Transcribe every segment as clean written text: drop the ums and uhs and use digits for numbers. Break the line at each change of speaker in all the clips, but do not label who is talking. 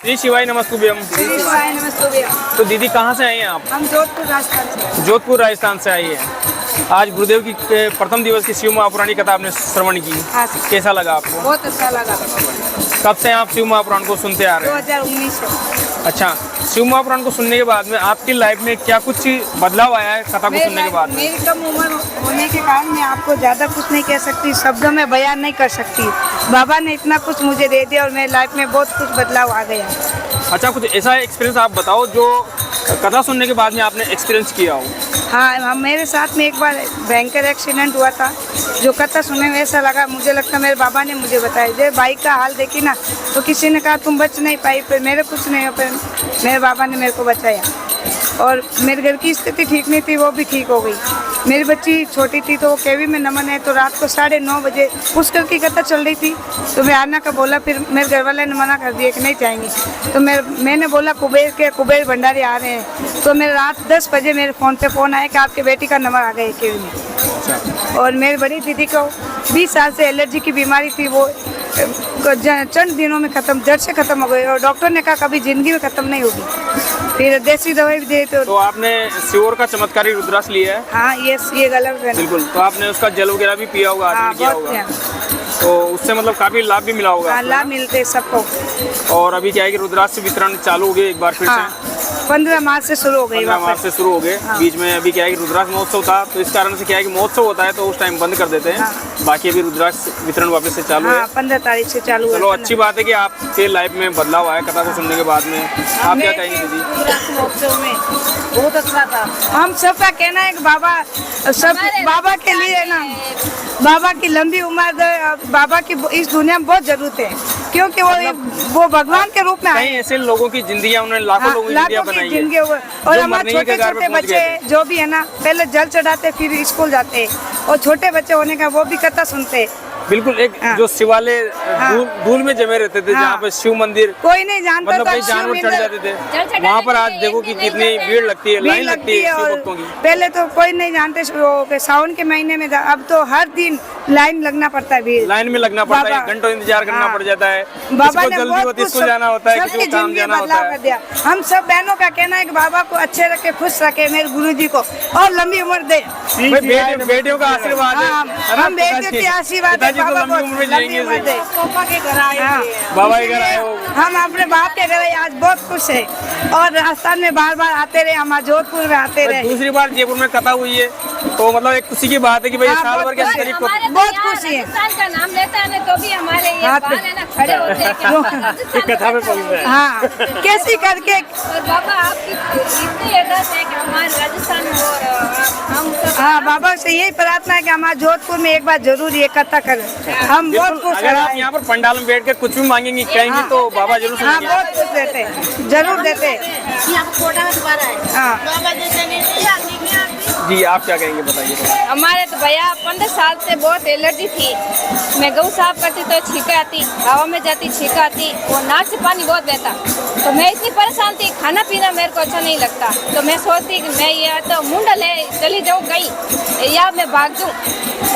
श्री शिवाय नमस्तुभ्यम।
श्री शिवाय नमस्तुभ्यम।
तो दीदी कहाँ से आई हैं आप?
हम जोधपुर राजस्थान से।
जोधपुर राजस्थान से आई है। आज गुरुदेव की प्रथम दिवस की शिव महापुराण की कथा आपने श्रवण की, कैसा लगा आपको?
बहुत अच्छा लगा।
कब से आप शिव महापुराण को सुनते आ रहे हैं?
2019 से।
अच्छा, शिव महापुराण को सुनने के बाद में आपकी लाइफ में क्या कुछ बदलाव आया है कथा को सुनने के बाद?
मेरी कम उम्र होने के कारण मैं आपको ज़्यादा कुछ नहीं कह सकती, शब्दों में बयान नहीं कर सकती। बाबा ने इतना कुछ मुझे दे दिया और मेरी लाइफ में बहुत कुछ बदलाव आ गया।
अच्छा, कुछ ऐसा एक्सपीरियंस आप बताओ जो कथा सुनने के बाद में आपने एक्सपीरियंस किया हो।
हाँ, मेरे साथ में एक बार भयंकर एक्सीडेंट हुआ था। जो कथा सुनने में ऐसा लगा, मुझे लगता मेरे बाबा ने मुझे बताया। जब बाइक का हाल देखी ना तो किसी ने कहा तुम बच नहीं पाई, फिर मेरे कुछ नहीं हो, फिर मेरे बाबा ने मेरे को बचाया। और मेरे घर की स्थिति ठीक नहीं थी, वो भी ठीक हो गई। मेरी बच्ची छोटी थी तो वो केवी में नमन है, तो रात को 9:30 बजे पुष्कर की कथा चल रही थी तो मैं आना का बोला, फिर मेरे घर वाले ने मना कर दिया कि नहीं जाएंगे। तो मैंने बोला कुबेर भंडारी आ रहे हैं। तो मेरे रात 10 बजे मेरे फ़ोन पे फ़ोन आया कि आपके बेटी का नंबर आ गया केवी में। और मेरी बड़ी दीदी को 20 साल से एलर्जी की बीमारी थी, वो चंद दिनों में खत्म, जड़ से खत्म हो गई। और डॉक्टर ने कहा कभी जिंदगी में खत्म नहीं होगी। फिर देसी दवाई भी दे तो
आपने शिवर का चमत्कारी रुद्राक्ष लिया है?
हाँ, ये गलत है।
बिल्कुल। तो आपने उसका जल वगैरह भी पिया होगा?
हाँ,
किया होगा। तो उससे मतलब काफी लाभ भी मिला होगा?
हाँ, लाभ मिलते सबको।
और अभी क्या है कि रुद्राक्ष वितरण चालू हो गए एक बार फिर से?
15 मार्च से शुरू हो गई।
15 मार्च से शुरू हो गए।
हाँ।
बीच में अभी क्या है कि रुद्राक्ष महोत्सव था, तो इस कारण से क्या है कि महोत्सव होता है तो उस टाइम बंद कर देते हैं।
हाँ।
बाकी अभी रुद्राक्ष वितरण वापस से चालू है।
15 तारीख से चालू है।
चलो, अच्छी बात है कि आपके लाइफ में बदलाव आया कथा को सुनने के बाद में। आप क्या कहेंगे दीदी?
रुद्राक्ष महोत्सव में बहुत अच्छा था। हम सबका कहना है कि बाबा के लिए ना, बाबा की लंबी उम्र, बाबा की इस दुनिया में बहुत जरूरत है, क्योंकि वो भगवान के रूप में आए।
ऐसे लोगों की जिंदगियां, उन्होंने लाखों लोगों की जिंदगियां बनाई है।
और हमारे छोटे छोटे बच्चे जो भी है ना, पहले जल चढ़ाते फिर स्कूल जाते, और छोटे बच्चे होने का वो भी कथा सुनते।
बिल्कुल। एक जो शिवालय धूल में जमे रहते थे, जहाँ पे शिव मंदिर
कोई नहीं जानता,
मतलब कई जानवर चढ़ जाते थे, वहाँ पर आज देखो कि कितनी भीड़ लगती है, लाइन लगती है शिव भक्तों की।
पहले तो कोई नहीं जानते सावन के महीने में, अब तो हर दिन लाइन लगना पड़ता है, भीड़
लाइन में लगना पड़ता है, घंटों इंतजार करना पड़ जाता है।
बाबा ने
जल्दी होती स्कूल जाना होता है, किसी को काम जाना होता है।
हम सब बहनों का कहना है कि बाबा को अच्छे रखे, खुश रखे, मेरे गुरुजी को और लंबी उम्र दे।
बेटियों का आशीर्वाद है,
हम बेटियों की आशीर्वाद है, बाबा को लंबी उम्र दे।
बाबा के घर आए हो।
हम अपने बाप के घर आज बहुत खुश है, और राजस्थान में बार बार आते रहे, हमारे जोधपुर में आते रहे।
दूसरी बार जयपुर में कथा हुई है, तो मतलब एक खुशी की बात है कि भाई साल भर के करीब
बहुत खुशी है।
का नाम लेता है तो भी हमारे ये बाल है ना खड़े होते हैं
कथा में पहुंच गए।
हाँ, कैसी करके।
और बाबा आपकी इतनी अरदास है कि हमारे राजस्थान में, और हम सब
हाँ, बाबा से यही प्रार्थना है कि हमारे जोधपुर में एक बार जरूर ये कथा करें। हम बहुत खुश
अगर आप यहाँ पर पंडाल में बैठ कर कुछ भी मांगेंगी, कहेंगी तो बाबा जरूर
हाँ,
सुनेंगे।
बहुत खुश देते, जरूर देते। हाँ,
जी, आप क्या कहेंगे बताइए?
हमारे तो भैया 15 साल से बहुत एलर्जी थी। मैं गऊ साफ करती तो छींका आती, हवा में जाती छींका आती, और नाक से पानी बहुत बहता। तो मैं इतनी परेशान थी, खाना पीना मेरे को अच्छा नहीं लगता। तो मैं सोचती कि मैं या तो मुंडा ले चली जाऊँ कहीं, या मैं भाग जाऊँ।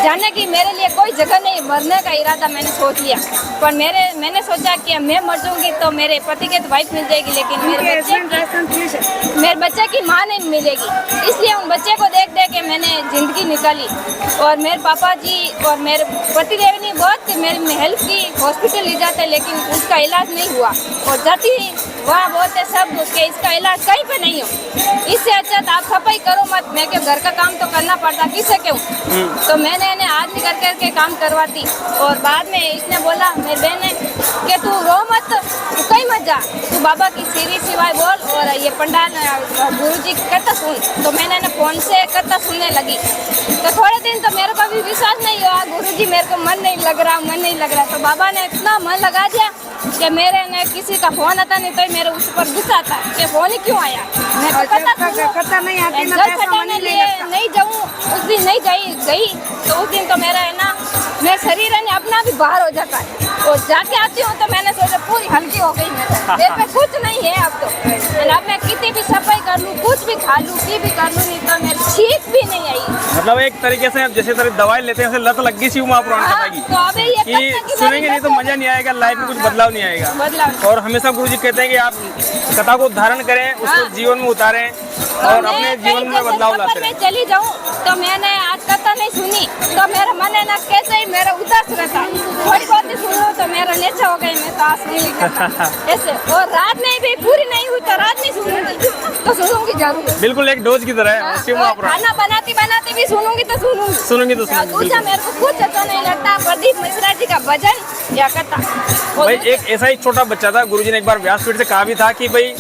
जाने की मेरे लिए कोई जगह नहीं, मरने का इरादा मैंने सोच लिया। पर मैंने सोचा कि मैं मर जाऊँगी तो मेरे पति के तो वाइफ मिल जाएगी, लेकिन मेरे बच्चे की माँ नहीं मिलेगी। इसलिए उन बच्चे को देख देख के मैंने ज़िंदगी निकाली। और मेरे पापा जी और मेरे पति देव ने बहुत मेरी हेल्प की, हॉस्पिटल ले जाते, लेकिन उसका इलाज नहीं हुआ। और जाती वहाँ बोलते सब कि इसका इलाज कहीं पे नहीं हो, इससे अच्छा तो आप सफाई करो मत। मैं क्यों, घर का काम तो करना पड़ता, किसे क्यों। तो मैंने इन्हें आदमी कर करके काम करवाती। और बाद में इसने बोला, मेरी बहन ने, कि तू रो मत, तू कहीं मत जा, तू बाबा की श्री शिवाय बोल और ये पंडाल गुरुजी की कथा सुन। तो मैंने ना फोन से कथा सुनने लगी। तो थोड़े दिन तो मेरे को भी विश्वास नहीं हुआ, गुरुजी मेरे को मन नहीं लग रहा। तो बाबा ने इतना मन लगा दिया कि मेरे ने किसी का फोन आता नहीं तो मेरे उस पर गुस्सा था कि फोन ही क्यों आया। मैं तो
कथा नहीं आती ना,
नहीं जाऊँ, उस दिन नहीं गई। तो उस दिन तो मेरा है ना मैं शरीर है ना अपना भी बाहर हो जाता है। और जाके आती हूँ तो मैंने सोचा पूरी हल्की हो गई मेरे पे कुछ नहीं है अब तो। और अब मैं कितनी भी सफाई कर लूँ, कुछ भी खा लूँ, की भी कर लूँ, नहीं तो मेरी ठीक भी नहीं आई।
मतलब एक तरीके से आप जैसे तरह दवाई लेते हैं वैसे लत लग गई शिव महापुराण कथा की
तो अभी ये
कि सुनेंगे नहीं तो मजा नहीं आएगा, लाइफ में कुछ बदलाव नहीं आएगा।
बदलाव।
और हमेशा गुरुजी कहते हैं कि आप कथा को धारण करें, उसको जीवन में उतारें और अपने जीवन में बदलाव लाते
मैं
रहें।
चली जाऊँ तो मैंने आज कथा नहीं सुनी तो मेरा मन है ना कैसे ही मेरा उदास रहता। थोड़ी बहुत ही सुनो तो मेरा नेचा हो गई, मैं तो आज नहीं करता ऐसे। और रात में भी पूरी नहीं हुई तो रात नहीं सुनूंगी तो सुनूंगी जरूर।
बिल्कुल एक डोज की तरह है शिव महापुराण।
खाना बनाती बनाती भी सुनूंगी तो सुनूंगी।
सुनूंगी तो सुनूंगी,
दूसरा
बिल्कुल।
मेरे को कुछ अच्छा नहीं लगता प्रदीप मिश्रा जी का भजन या कथा।
भाई एक ऐसा ही छोटा बच्चा था, गुरुजी ने एक बार व्यासपीठ से कहा भी था कि भाई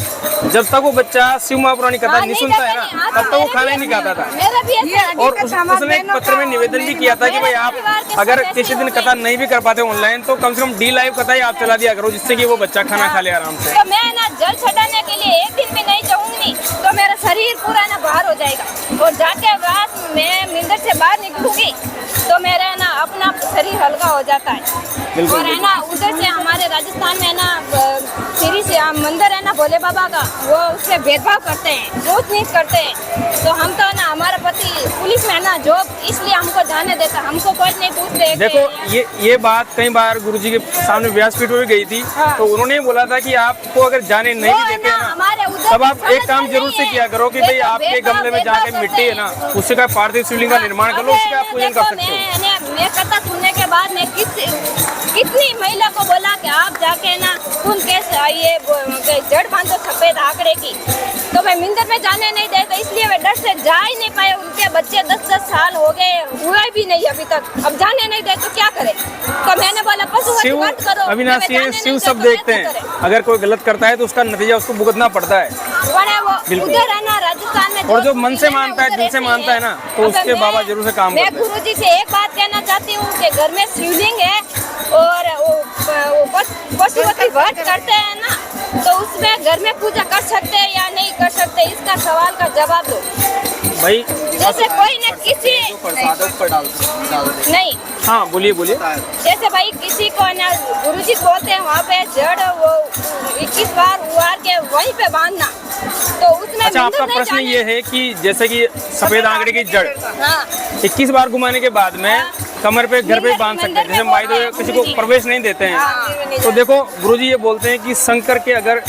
जब तक वो बच्चा शिव महापुराण की कथा नहीं सुनता है ना तब तक वो खाना ही नहीं खाता था।
मेरा भी ऐसा है।
और उसने एक पत्र में निवेदन भी किया था कि भाई आप अगर किसी दिन कथा नहीं भी कर पाते ऑनलाइन तो कम से कम डी लाइव कथा ही आप चला दिया करो, जिससे कि वो बच्चा खाना खा ले आराम से।
तो मैं ना जल चढ़ाने के लिए एक दिन भी नहीं जाऊंगी तो मेरा शरीर पूरा ना बाहर हो जाएगा। और जाके रात में नींद से बाहर निकलूंगी तो मेरा ना अपना शरीर हल्का हो जाता है।
बिल्कुल,
और है ना उधर से हमारे राजस्थान में ना श्री से मंदिर है ना भोले बाबा का, वो उससे भेदभाव करते हैं, ऊंच नीच करते हैं। तो हम तो ना हमारा पति पुलिस में है ना जॉब, इसलिए हमको जाने देता, हमको कोई नहीं पूछते।
देखो ये बात कई बार गुरुजी के सामने व्यासपीठ में भी गई थी तो उन्होंने बोला था कि आपको अगर जाने नहीं भी देते हैं ना तब आप एक काम जरूर से किया करो कि भाई आपके गमले में जाके मिट्टी है ना उससे का पार्थिव शिवलिंग का निर्माण कर लो, उसका आप पूजन कर सकते हो।
मैं कथा सुनने के बाद मैं कितनी महिला को बोला कि आप जाके ना तुम कैसे आइए जड़ बांधो सफेद आंकड़े की, तो मैं मंदिर में जाने नहीं देता, इसलिए वे डर से जा ही नहीं पाए। उनके बच्चे 10-10 साल हो गए, हुए भी नहीं अभी तक, अब जाने नहीं दे तो क्या करे। तो मैंने बोला पशु मत करो।
अविनाशी शिव सब देखते हैं, अगर कोई गलत करता है तो उसका नतीजा उसको भुगतना पड़ता है।
वो उधर है ना राजस्थान में,
और जो मन से मानता है, दिल से मानता है ना, तो उसके बाबा जरूर से काम करते हैं।
मैं गुरुजी से एक बात कहना चाहती हूँ कि घर में शिवलिंग है और वो पशुपति व्रत करते हैं ना, तो उसमें घर में पूजा कर सकते हैं या नहीं कर सकते, इसका सवाल का जवाब दो
भाई।
जैसे कोई न किसी नहीं,
हाँ बोलिए बोलिए।
जैसे भाई किसी को ना गुरुजी बोलते हैं वहाँ पे जड़ वो 21 बार उबार के वहीं पे बांधना, तो उसमें
अच्छा आपका प्रश्न ये है कि जैसे कि सफेद आंकड़े की जड़
हाँ
21 बार घुमाने के बाद में कमर पे घर पे बांध सकते हैं, जैसे मायदे किसी को प्रवेश नहीं देते हैं। तो देखो गुरुजी ये बोलते हैं कि शंकर के अगर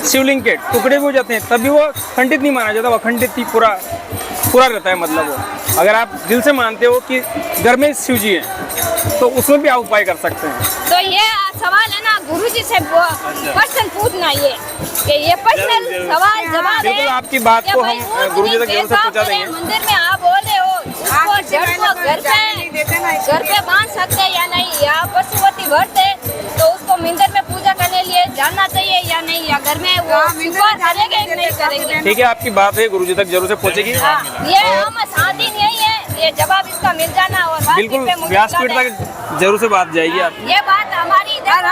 शिवलिंग के टुकड़े भी हो जाते हैं तब भी वो खंडित नहीं माना जाता, वो अखंडित ही पूरा रहता है। मतलब वो अगर आप दिल से मानते हो कि घर में शिव जी हैं तो उसमें भी आप उपाय कर सकते हैं।
तो ये सवाल है ना गुरुजी से पर्सन पूछना, ये पर्सनल सवाल जवाब है।
बिल्कुल आपकी बात को हम गुरुजी तक जरूर से पहुंचा देंगे।
मंदिर में आप बोले हो उसको जड़ को घर पे बांध सकते हैं या नहीं, या पशुपति व्रत है तो उसको मंदिर में पूजा करने लिए जाना चाहिए या नहीं, या घर में वो स्वीकार करेंगे या नहीं करेंगे।
ठीक है आपकी बात है गुरुजी तक जरूर से पहुंचेगी।
ये हम शादी यही है, ये जवाब इसका मिल जाना और
बिल्कुल व्यासपीठ तक जरूर से बात जाएगी आप।
ये बात हमारी इधर